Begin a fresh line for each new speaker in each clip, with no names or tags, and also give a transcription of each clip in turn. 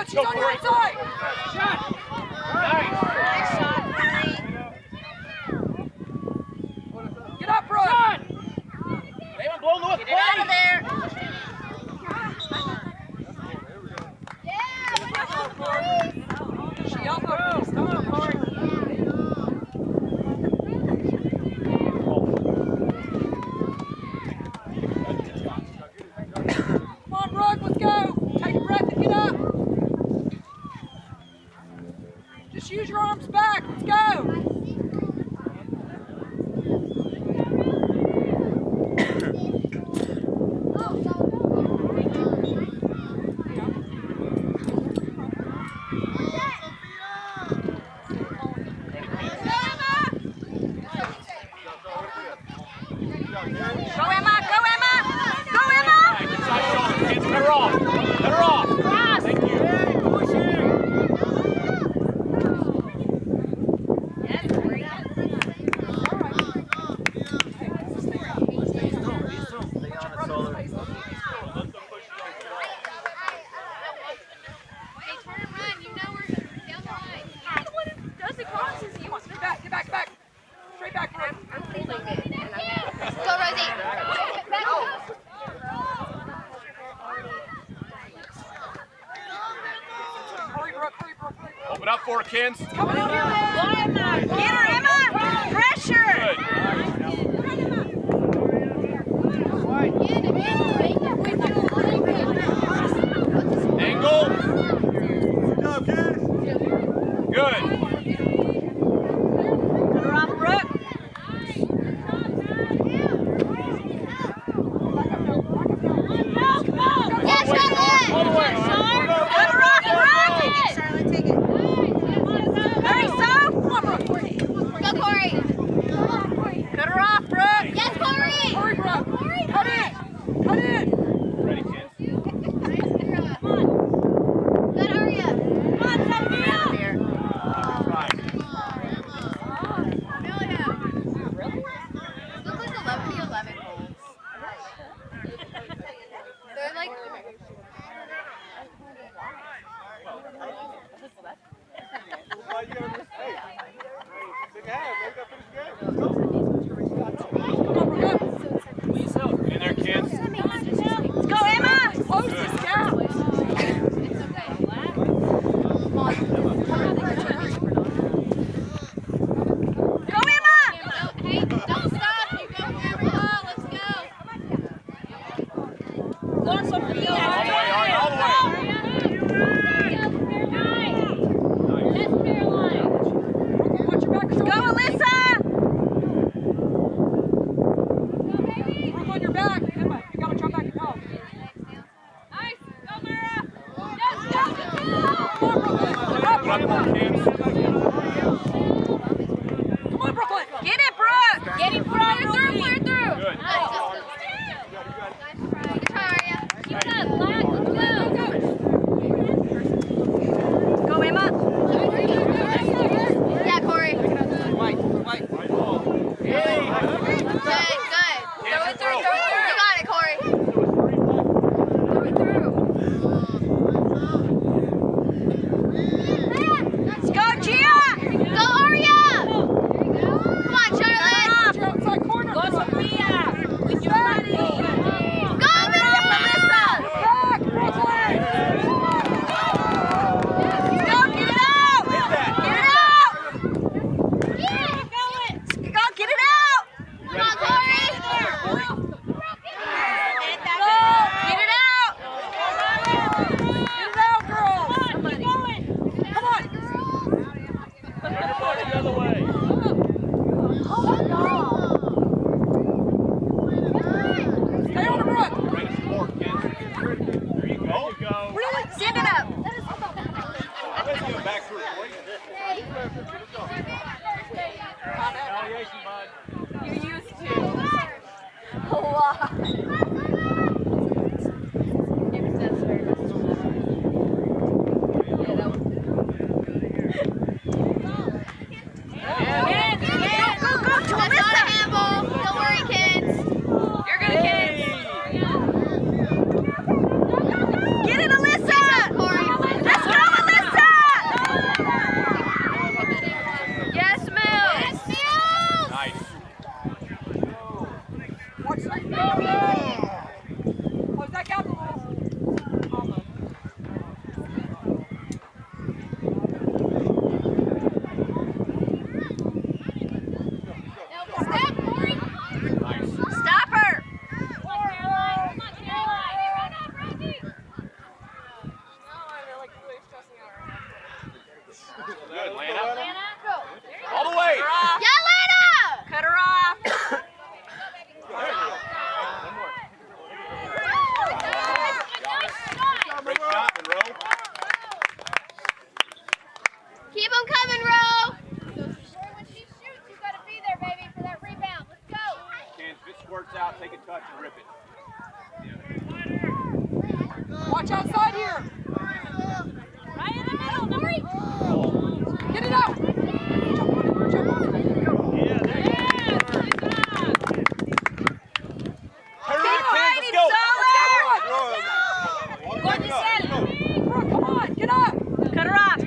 Good, she's on your inside.
Shot.
Nice shot, Corey.
Get up, Brooke.
They haven't blown the
Get it out of there.
She elbowed me. Come on, Corey. Come on, Brooke, let's go. Take a breath and get up. Just use your arms back. Let's go.
Open up for it, Kins.
Coming on here,
Get her, Emma! Pressure!
Angle. Good job, Kins. Good.
Put her off, Brooke.
Yes, Charlotte!
All the way.
Put her off, Brooke!
Charlotte, take it.
Hurry, Soph!
Go, Corey.
Put her off, Brooke!
Yes, Corey.
Hurry, Brooke. Cut in. Cut in.
Ready, Kins.
Good, Aria.
Come on, Sophia! Here.
Look like 11v11 holes. They're like...
In there, Kins.
Let's go, Emma!
Close this down.
Go, Emma!
Hey, don't stop. You go for every ball. Let's go.
Go on, Sophia!
All the way, all the way.
Watch your back.
Go, Alyssa!
Brooke on your back. Emma, you gotta drop back and help.
Open up for it, Kins.
Come on, Brooklyn.
Get it, Brooke! Get in front,
Clear through, clear through.
Good.
Nice try, Aria. Keep it up, black. Let's
Go, Emma!
go. Yeah, Corey.
White ball. Hey.
Good, good. Throw it through, throw it through. You got it, Corey. Throw it through.
Let's go, Gia!
Go, Aria. Come on, Charlotte.
Watch your outside corner.
Go, Sophia! With your body!
Go, Melissa.
Back, Brooklyn.
Go, get it out! Get it out! Go, get it out!
Come on, Corey.
Go, get it out!
Get it out, girls. Come on.
Everybody the other way.
Stay on the Brooke.
Bring support, Kins. There you go.
Really?
Stand it up!
Let's go back through it, boys. Retaliation, bud.
You used to. A lot. Get it, Alyssa! Let's go!
about to rip it.
Watch outside here.
Right in the middle, Nori.
Get it out. Jump on it. Jump on it.
Yeah, there you go. Turn around,
Keep
Kansas,
fighting,
go.
Solar.
Go.
Brooke, come on. Get up.
Cut her off.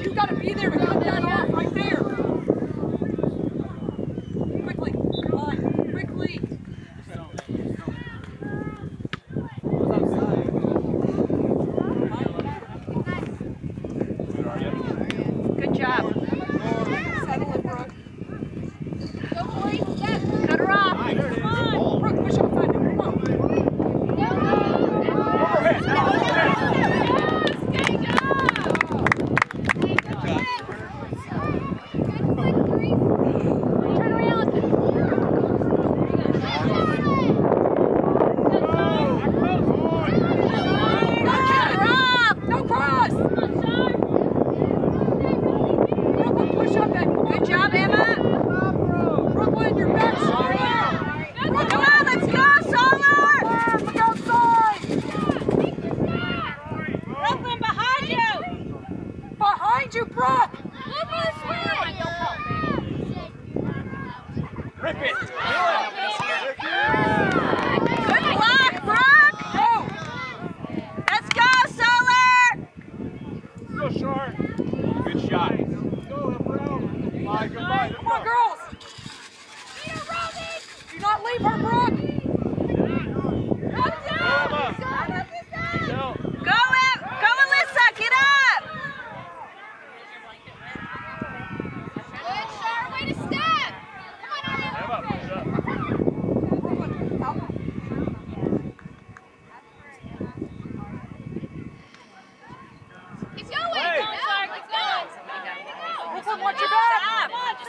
You got to be there to cut that off right there. Quickly. Come on. Quickly.
Good job.
Settle it, Brooke.
Go, Corey. Cut her off.
There it is.
Come on.
Brooke, push outside. Come on.
Overhead. Overhead.
Turn around. Cut her off.
No cross. Brooklyn, push up that.
Good job, Emma.
Brooklyn, you're back. Solar.
Come on, let's go, Solar.
Look outside.
Brooklyn, behind you.
Behind you, Brooke.
Look this way.
Rip it.
Good block, Brooke.
Go.
Let's go, Solar.
Go, Shar. Good shot. Go, goodbye, goodbye.
Come on, girls. Do not leave her, Brooke.
Go, Alyssa, get up.
Good, Char. Way to step. Come on, Arya.
Emma, push up.
Brooklyn, out.
Keep going.
Hey.
Let's go.
Brooklyn, watch your back.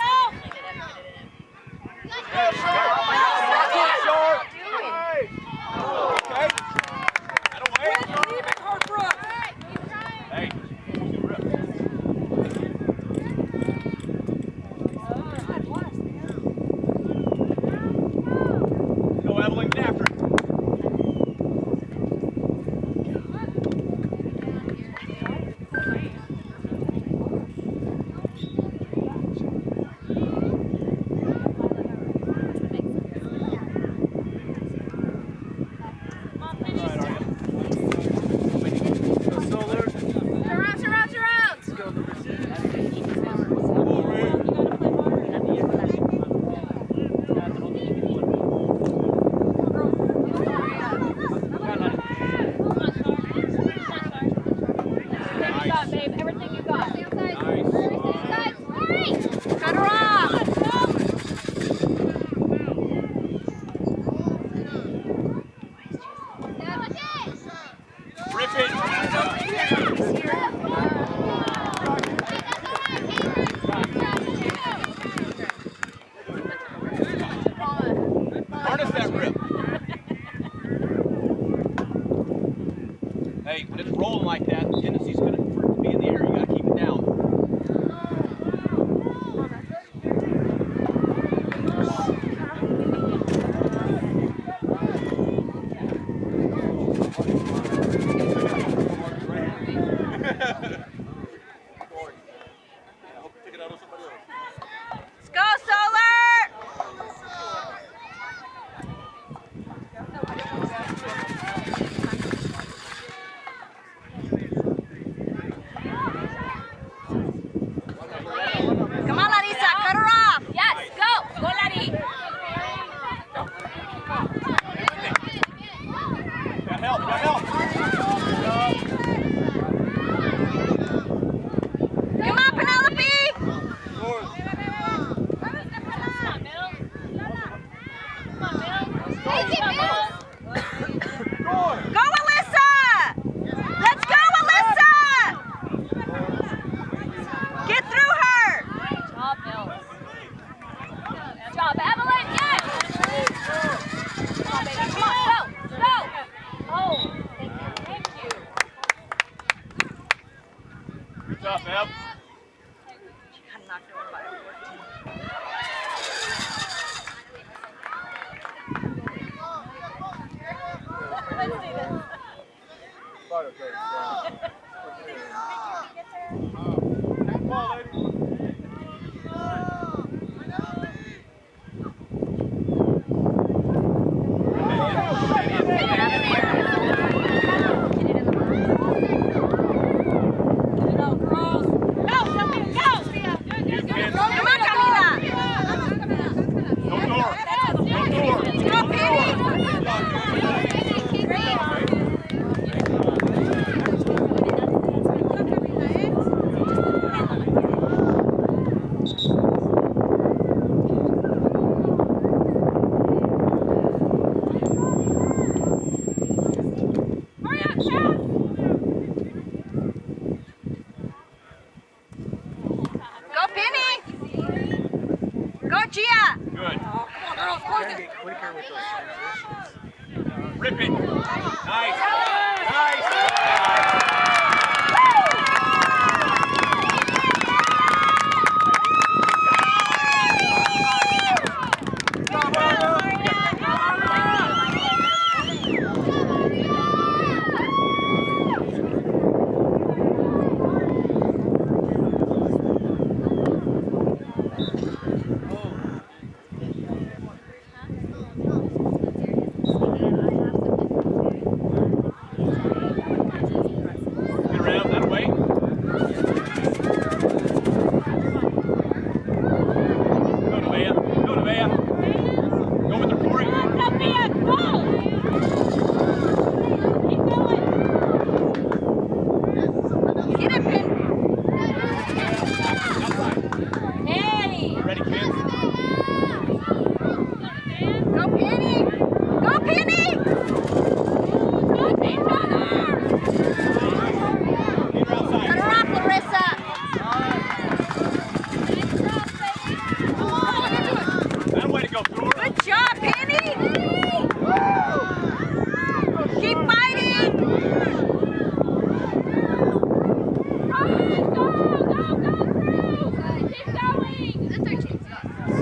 Gia!
Good.
Oh, come on, girls, close it.
Get quicker with those transitions.
Rip it. Nice. Nice. Get around that way. Go to Leia. Go to Leia. Go with her, Corey.
Sophia, go! Keep going. Get it, Penny.
Outside.
Penny.
Ready, kids?
Go, Penny. Go, Penny. Go, Penny.
Get her outside.
Cut her off, Larissa.
That way to go, Thor.
Good job, Penny. Keep fighting. Go, go, go, go. Keep going.
That's our chance.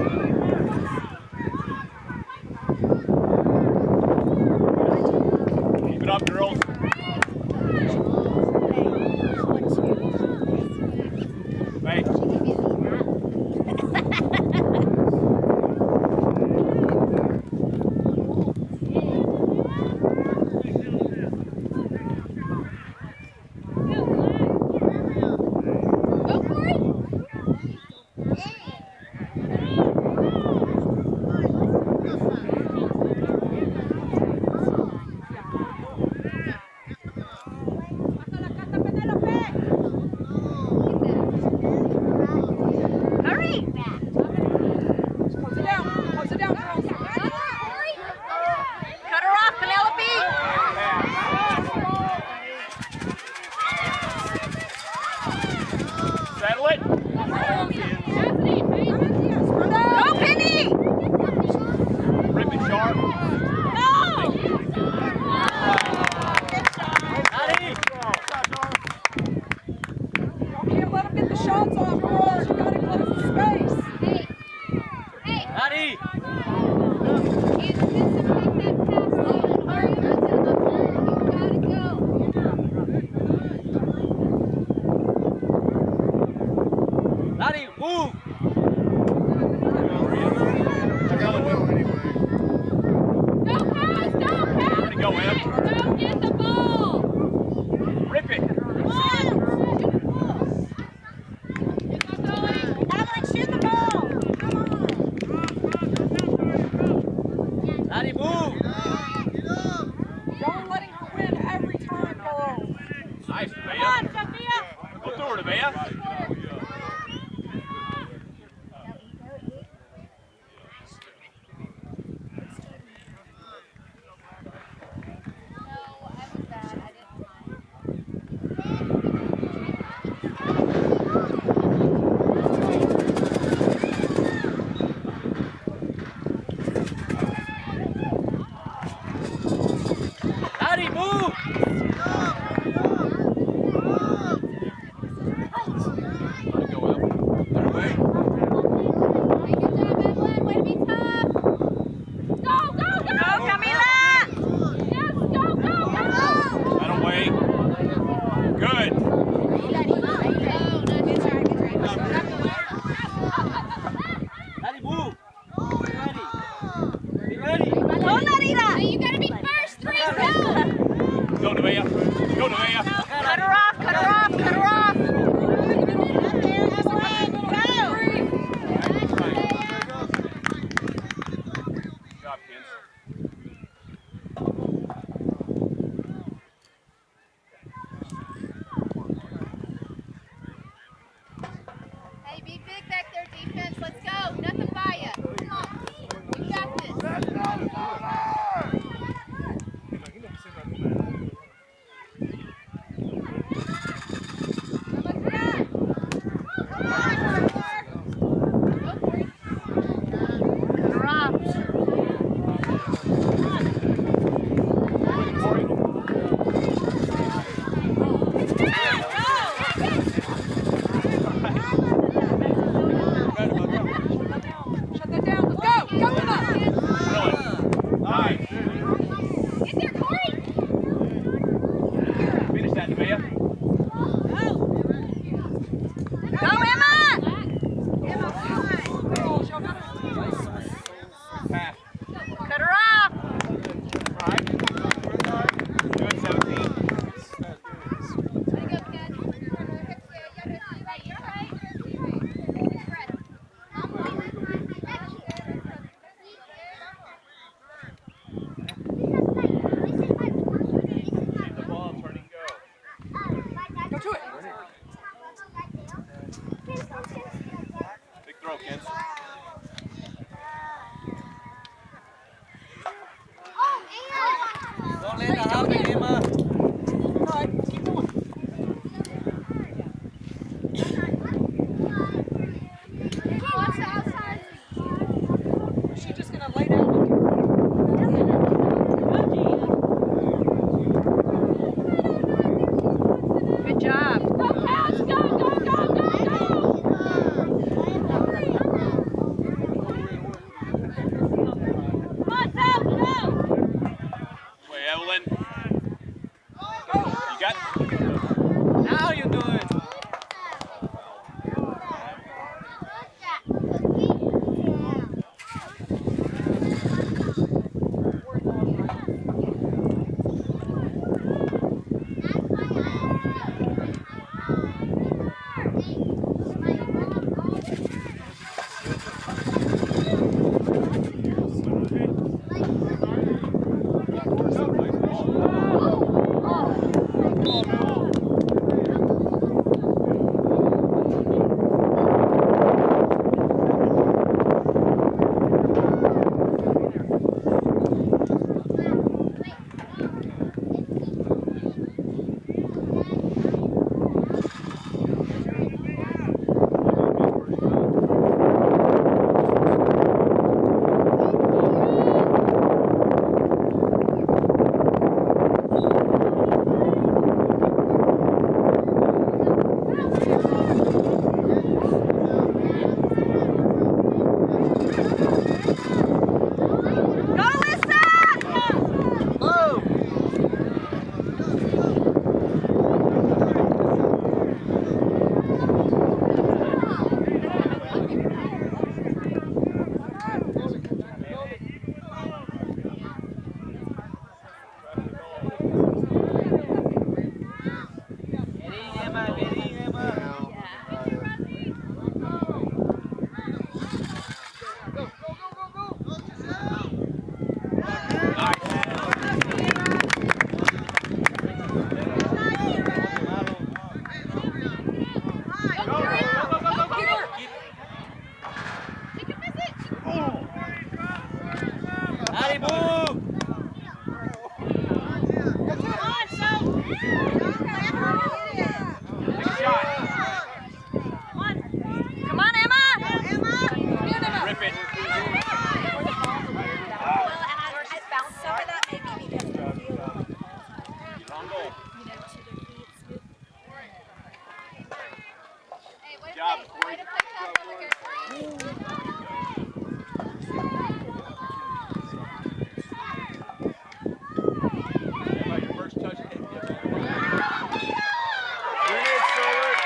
lên là hát mình em ơi.
Alright, keep going.
Watch the outside.
Is she just gonna lay down?
Good job.
Go, Cats, go, go, go, go, go. Come on, Sal, go.
Wait, Evelyn. You got
Now you do it. Allez, boum!
Come on, Emma.
rip it. Long goal. Good job, Corey. Everybody, your first touch.
Bring it forward.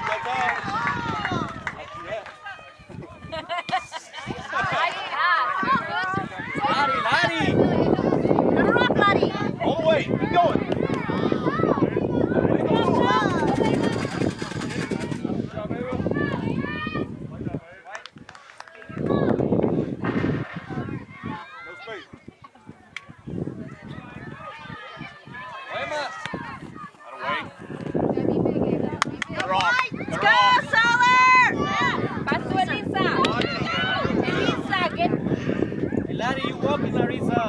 That's all. Laddie, Laddie.
Good rock, laddie.
All the way. Keep going.
No space. Emma.
Out of way. Cut her off. Cut her
Go,
off.
Solar. Pass to Elisa. Elisa, get.
Hey, Laddie, you walking, Larissa.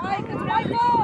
Right, it's right goal.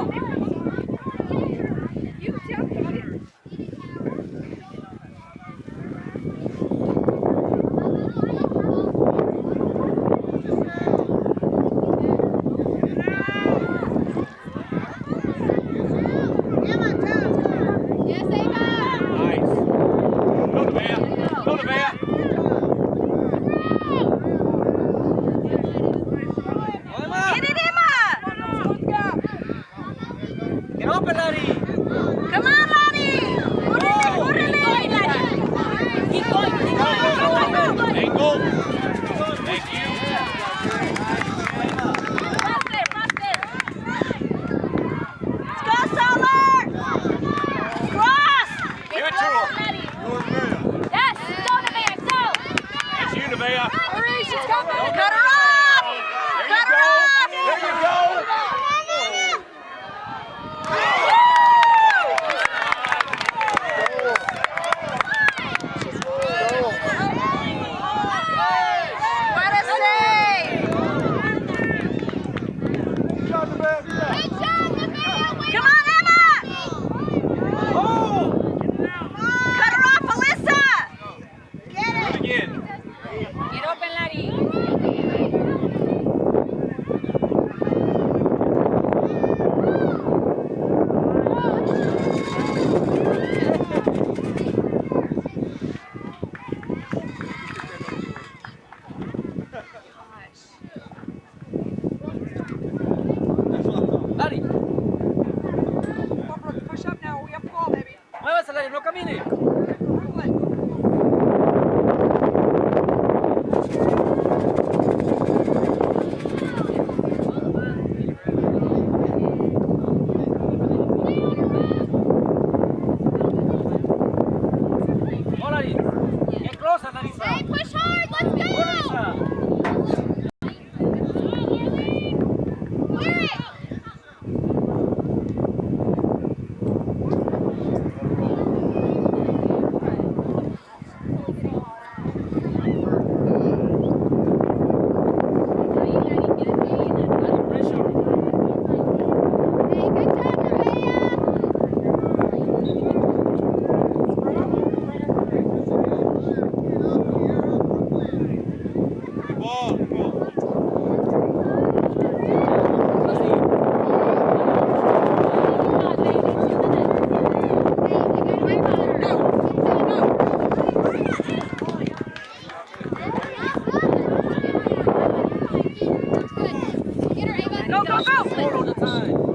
Score all the time.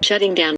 Shutting down.